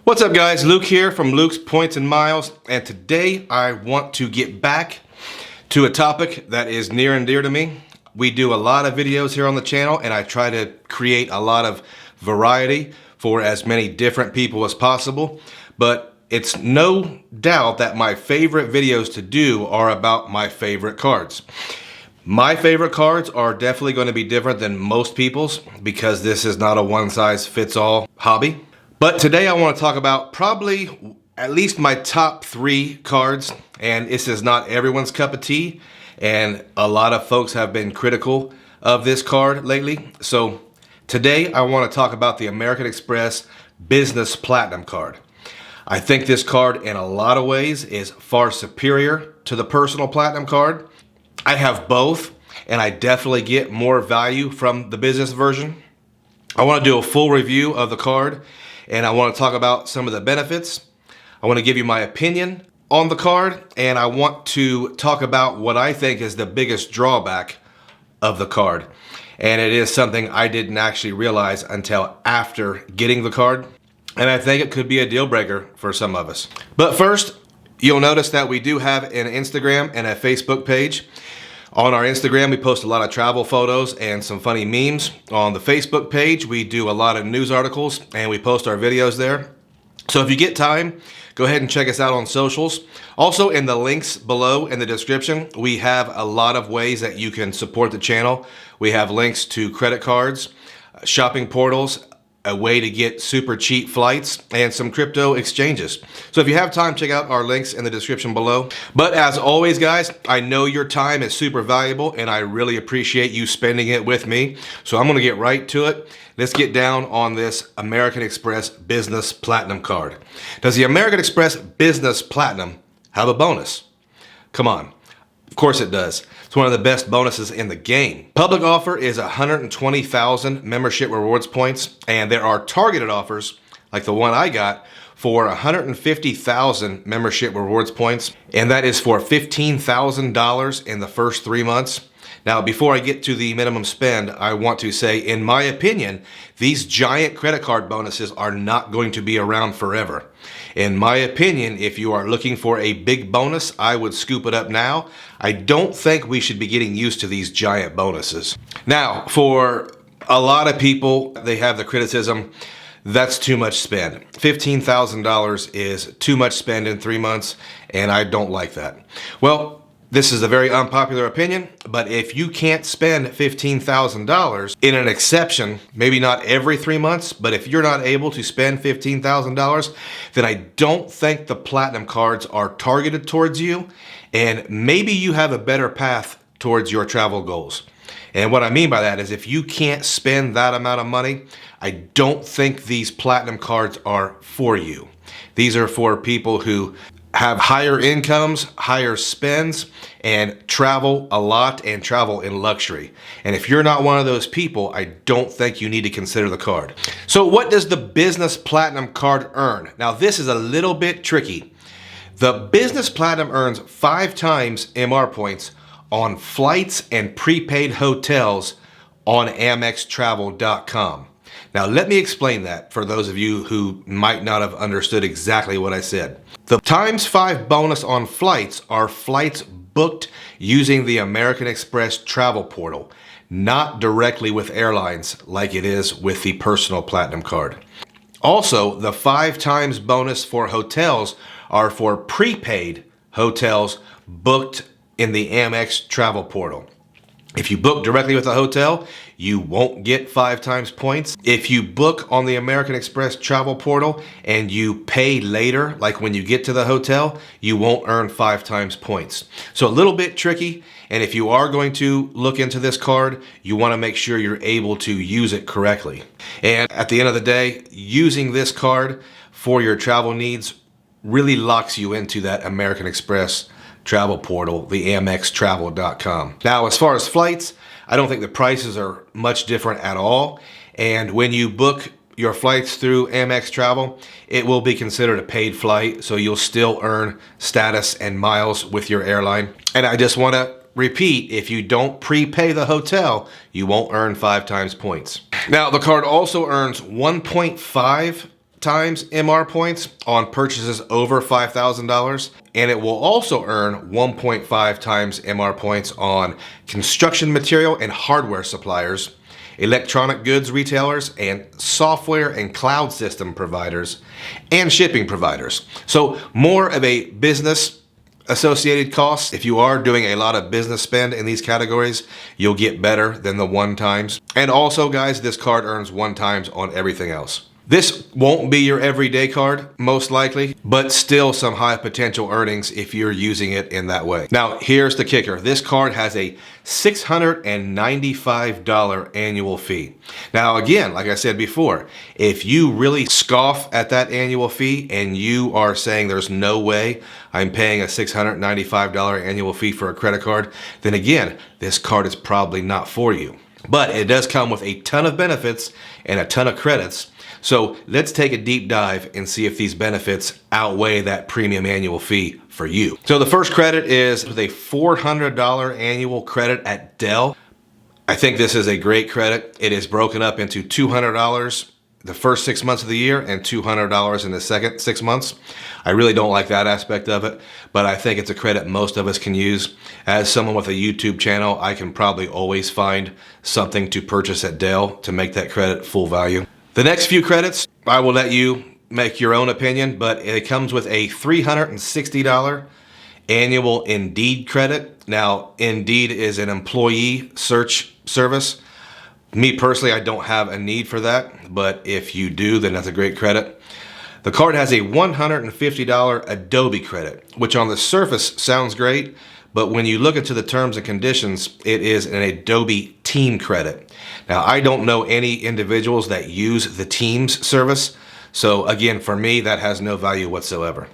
What's up guys, Luke here from Luke's Points and Miles, and today I want to get back to a topic that is near and dear to me. We do a lot of videos here on the channel and I try to create a lot of variety for as many different people as possible, but it's no doubt that my favorite videos to do are about my favorite cards. My favorite cards are definitely going to be different than most people's because this is not a one-size-fits-all hobby. But today I want to talk about probably at least my top 3 cards, and this is not everyone's cup of tea, and a lot of folks have been critical of this card lately. So today I want to talk about the American Express Business Platinum card. I think this card in a lot of ways is far superior to the Personal Platinum card. I have both, and I definitely get more value from the business version. I want to do a full review of the card, and I want to talk about some of the benefits. I want to give you my opinion on the card, and I want to talk about what I think is the biggest drawback of the card. And it is something I didn't actually realize until after getting the card, and I think it could be a deal breaker for some of us. But first, you'll notice that we do have an Instagram and a Facebook page. On our Instagram, we post a lot of travel photos and some funny memes. On the Facebook page, we do a lot of news articles and we post our videos there. So if you get time, go ahead and check us out on socials. Also, in the links below in the description, we have a lot of ways that you can support the channel. We have links to credit cards, shopping portals, a way to get super cheap flights, and some crypto exchanges. So if you have time, check out our links in the description below. But as always, guys, I know your time is super valuable and I really appreciate you spending it with me. So I'm gonna get right to it. Let's get down on this American Express Business Platinum card. Does the American Express Business Platinum have a bonus? Come on. Of course it does. It's one of the best bonuses in the game. Public offer is 120,000 membership rewards points, and there are targeted offers, like the one I got, for 150,000 membership rewards points, and that is for $15,000 in the first 3 months. Now, before I get to the minimum spend, I want to say, in my opinion, these giant credit card bonuses are not going to be around forever. In my opinion, if you are looking for a big bonus, I would scoop it up now. I don't think we should be getting used to these giant bonuses. Now, for a lot of people, they have the criticism, that's too much spend. $15,000 is too much spend in 3 months, and I don't like that. Well, this is a very unpopular opinion, but if you can't spend $15,000 in an exception, maybe not every 3 months, but if you're not able to spend $15,000, then I don't think the Platinum cards are targeted towards you, and maybe you have a better path towards your travel goals. And what I mean by that is if you can't spend that amount of money, I don't think these Platinum cards are for you. These are for people who have higher incomes, higher spends, and travel a lot and travel in luxury. And if you're not one of those people, I don't think you need to consider the card. So what does the Business Platinum card earn? Now this is a little bit tricky. The Business Platinum earns 5 times MR points on flights and prepaid hotels on amextravel.com. Now let me explain that for those of you who might not have understood exactly what I said. The ×5 bonus on flights are flights booked using the American Express travel portal, not directly with airlines like it is with the Personal Platinum card. Also, the 5 times bonus for hotels are for prepaid hotels booked in the Amex travel portal. If you book directly with a hotel, you won't get 5 times points. If you book on the American Express travel portal and you pay later, like when you get to the hotel, you won't earn 5 times points. So a little bit tricky, and if you are going to look into this card, you want to make sure you're able to use it correctly. And at the end of the day, using this card for your travel needs really locks you into that American Express travel portal, the amextravel.com. Now, as far as flights, I don't think the prices are much different at all. And when you book your flights through Amex Travel, it will be considered a paid flight, so you'll still earn status and miles with your airline. And I just want to repeat, if you don't prepay the hotel, you won't earn 5 times points. Now, the card also earns 1.5 times MR points on purchases over $5,000, and it will also earn 1.5 times MR points on construction material and hardware suppliers, electronic goods retailers, and software and cloud system providers, and shipping providers. So more of a business associated costs. If you are doing a lot of business spend in these categories, you'll get better than the 1 times. And also guys, this card earns 1 times on everything else. This won't be your everyday card, most likely, but still some high potential earnings if you're using it in that way. Now, here's the kicker. This card has a $695 annual fee. Now, again, like I said before, if you really scoff at that annual fee and you are saying there's no way I'm paying a $695 annual fee for a credit card, then again, this card is probably not for you. But it does come with a ton of benefits and a ton of credits. So let's take a deep dive and see if these benefits outweigh that premium annual fee for you. So the first credit is with a $400 annual credit at Dell. I think this is a great credit. It is broken up into $200 the first 6 months of the year and $200 in the second 6 months. I really don't like that aspect of it, but I think it's a credit most of us can use. As someone with a YouTube channel, I can probably always find something to purchase at Dell to make that credit full value. The next few credits, I will let you make your own opinion, but it comes with a $360 annual Indeed credit. Now, Indeed is an employee search service. Me personally, I don't have a need for that, but if you do, then that's a great credit. The card has a $150 Adobe credit, which on the surface sounds great, but when you look into the terms and conditions, it is an Adobe Team credit. Now, I don't know any individuals that use the Teams service, so again, for me, that has no value whatsoever.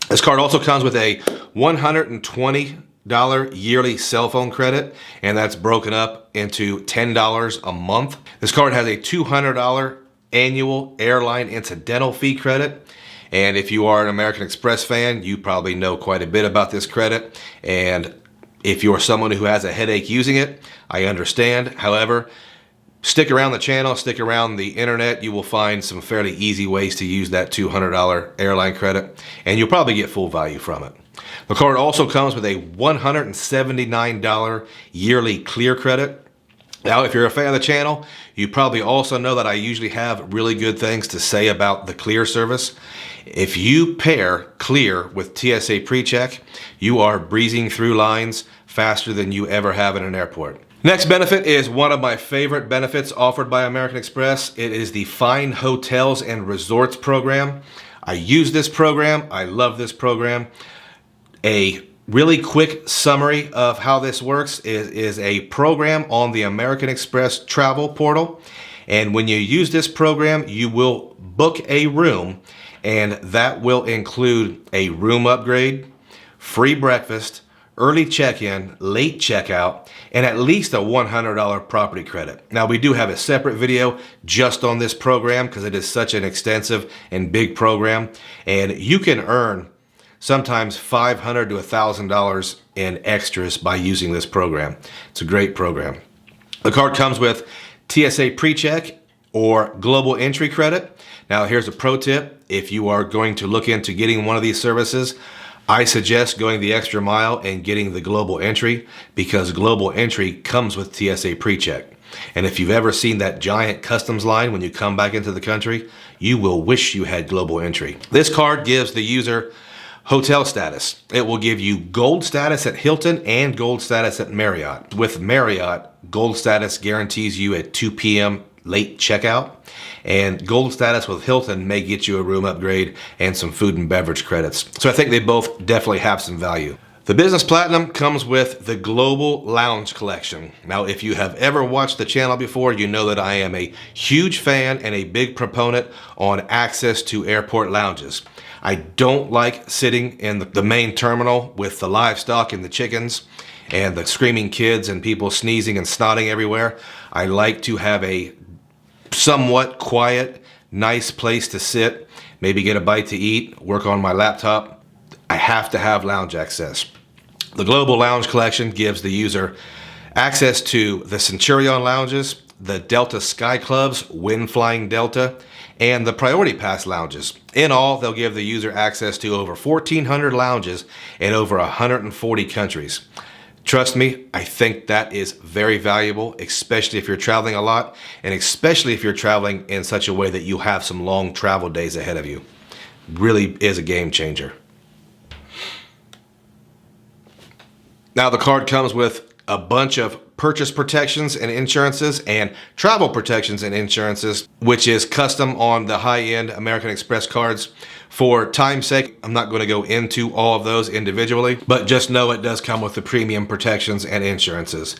This card also comes with a $120 yearly cell phone credit, and that's broken up into $10 a month. This card has a $200 annual airline incidental fee credit. And if you are an American Express fan, you probably know quite a bit about this credit. And if you're someone who has a headache using it, I understand. However, stick around the channel, stick around the internet, you will find some fairly easy ways to use that $200 airline credit, and you'll probably get full value from it. The card also comes with a $179 yearly clear credit. Now, if you're a fan of the channel, you probably also know that I usually have really good things to say about the Clear service. If you pair Clear with TSA PreCheck, you are breezing through lines faster than you ever have in an airport. Next benefit is one of my favorite benefits offered by American Express. It is the Fine Hotels and Resorts program. I use this program. I love this program. A really quick summary of how this works is a program on the American Express travel portal. And when you use this program, you will book a room, and that will include a room upgrade, free breakfast, early check-in, late checkout, and at least a $100 property credit. Now, we do have a separate video just on this program because it is such an extensive and big program, and you can earn sometimes $500 to $1,000 in extras by using this program. It's a great program. The card comes with TSA PreCheck or Global Entry credit. Now, here's a pro tip. If you are going to look into getting one of these services, I suggest going the extra mile and getting the Global Entry, because Global Entry comes with TSA PreCheck. And if you've ever seen that giant customs line when you come back into the country, you will wish you had Global Entry. This card gives the user hotel status. It will give you gold status at Hilton and gold status at Marriott. With Marriott, gold status guarantees you a 2 p.m. late checkout, and gold status with Hilton may get you a room upgrade and some food and beverage credits. So I think they both definitely have some value. The Business Platinum comes with the Global Lounge Collection. Now, if you have ever watched the channel before, you know that I am a huge fan and a big proponent on access to airport lounges. I don't like sitting in the main terminal with the livestock and the chickens and the screaming kids and people sneezing and snotting everywhere. I like to have a somewhat quiet, nice place to sit, maybe get a bite to eat, work on my laptop. I have to have lounge access. The Global Lounge Collection gives the user access to the Centurion lounges, the Delta Sky Club's Wind Flying Delta, and the Priority Pass lounges. In all, they'll give the user access to over 1,400 lounges in over 140 countries. Trust me, I think that is very valuable, especially if you're traveling a lot, and especially if you're traveling in such a way that you have some long travel days ahead of you. Really is a game changer. Now the card comes with a bunch of purchase protections and insurances and travel protections and insurances, which is custom on the high-end American Express cards. For time's sake, I'm not going to go into all of those individually, but just know it does come with the premium protections and insurances.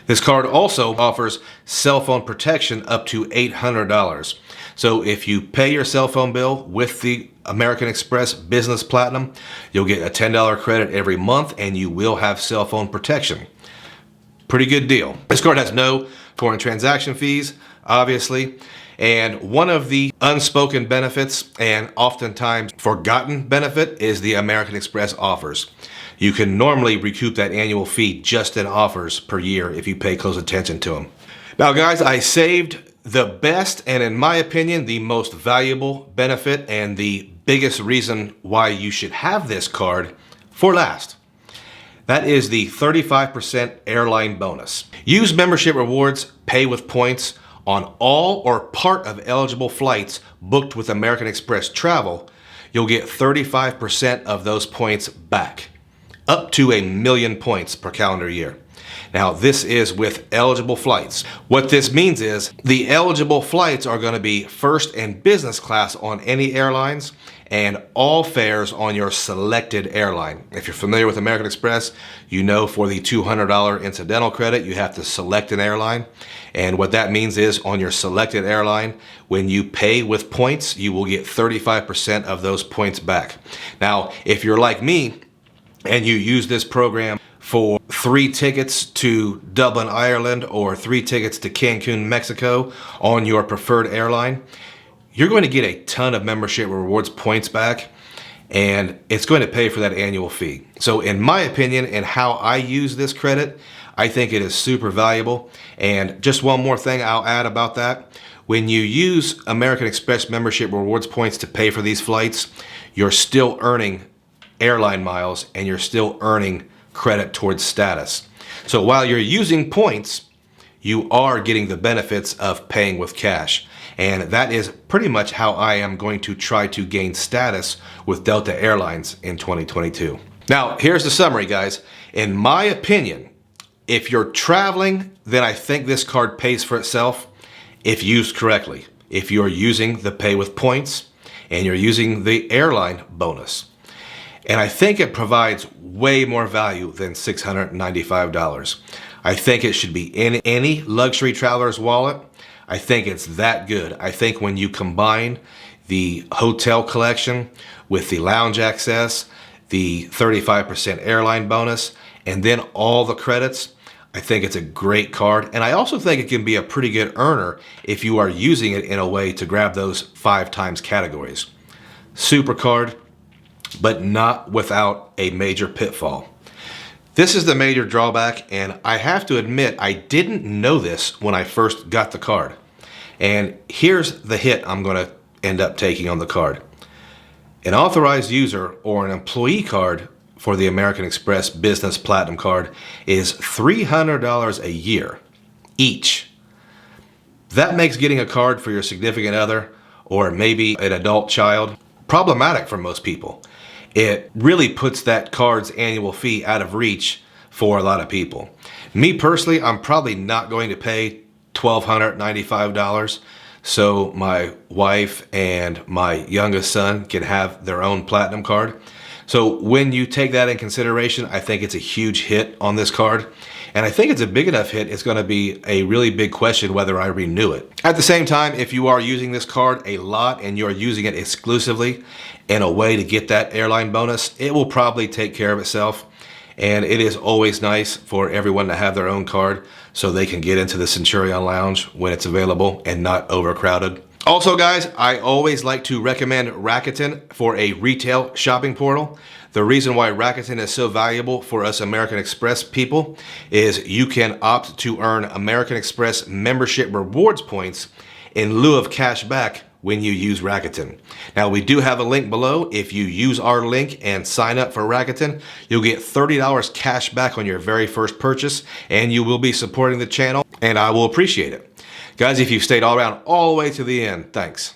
This card also offers cell phone protection up to $800. So if you pay your cell phone bill with the American Express Business Platinum, you'll get a $10 credit every month and you will have cell phone protection. Pretty good deal. This card has no foreign transaction fees, obviously. And one of the unspoken benefits and oftentimes forgotten benefit is the American Express offers. You can normally recoup that annual fee just in offers per year if you pay close attention to them. Now guys, I saved the best and in my opinion, the most valuable benefit and the biggest reason why you should have this card for last. That is the 35% airline bonus. Use membership rewards, pay with points on all or part of eligible flights booked with American Express Travel. You'll get 35% of those points back, up to 1,000,000 points per calendar year. Now, this is with eligible flights. What this means is the eligible flights are going to be first and business class on any airlines and all fares on your selected airline. If you're familiar with American Express, you know for the $200 incidental credit, you have to select an airline. And what that means is on your selected airline, when you pay with points, you will get 35% of those points back. Now, if you're like me and you use this program for 3 tickets to Dublin, Ireland, or 3 tickets to Cancun, Mexico on your preferred airline, you're going to get a ton of membership rewards points back, and it's going to pay for that annual fee. So in my opinion and how I use this credit, I think it is super valuable. And just one more thing I'll add about that. When you use American Express membership rewards points to pay for these flights, you're still earning airline miles and you're still earning credit towards status. So while you're using points, you are getting the benefits of paying with cash. And that is pretty much how I am going to try to gain status with Delta Airlines in 2022. Now, here's the summary, guys. In my opinion, if you're traveling, then I think this card pays for itself if used correctly. If you're using the pay with points and you're using the airline bonus. And I think it provides way more value than $695. I think it should be in any luxury traveler's wallet. I think it's that good. I think when you combine the hotel collection with the lounge access, the 35% airline bonus, and then all the credits, I think it's a great card. And I also think it can be a pretty good earner if you are using it in a way to grab those 5 times categories. Super card, but not without a major pitfall. This is the major drawback, and I have to admit, I didn't know this when I first got the card. And here's the hit I'm going to end up taking on the card. An authorized user or an employee card for the American Express Business Platinum card is $300 a year each. That makes getting a card for your significant other or maybe an adult child problematic for most people. It really puts that card's annual fee out of reach for a lot of people. Me personally, I'm probably not going to pay $1,295 so my wife and my youngest son can have their own platinum card. So when you take that in consideration, I think it's a huge hit on this card. And I think it's a big enough hit, it's going to be a really big question whether I renew it. At the same time, if you are using this card a lot and you're using it exclusively in a way to get that airline bonus, it will probably take care of itself. And it is always nice for everyone to have their own card so they can get into the Centurion Lounge when it's available and not overcrowded. Also, guys, I always like to recommend Rakuten for a retail shopping portal. The reason why Rakuten is so valuable for us American Express people is you can opt to earn American Express membership rewards points in lieu of cash back when you use Rakuten. Now, we do have a link below. If you use our link and sign up for Rakuten, you'll get $30 cash back on your very first purchase, and you will be supporting the channel, and I will appreciate it. Guys, if you've stayed all around all the way to the end, thanks.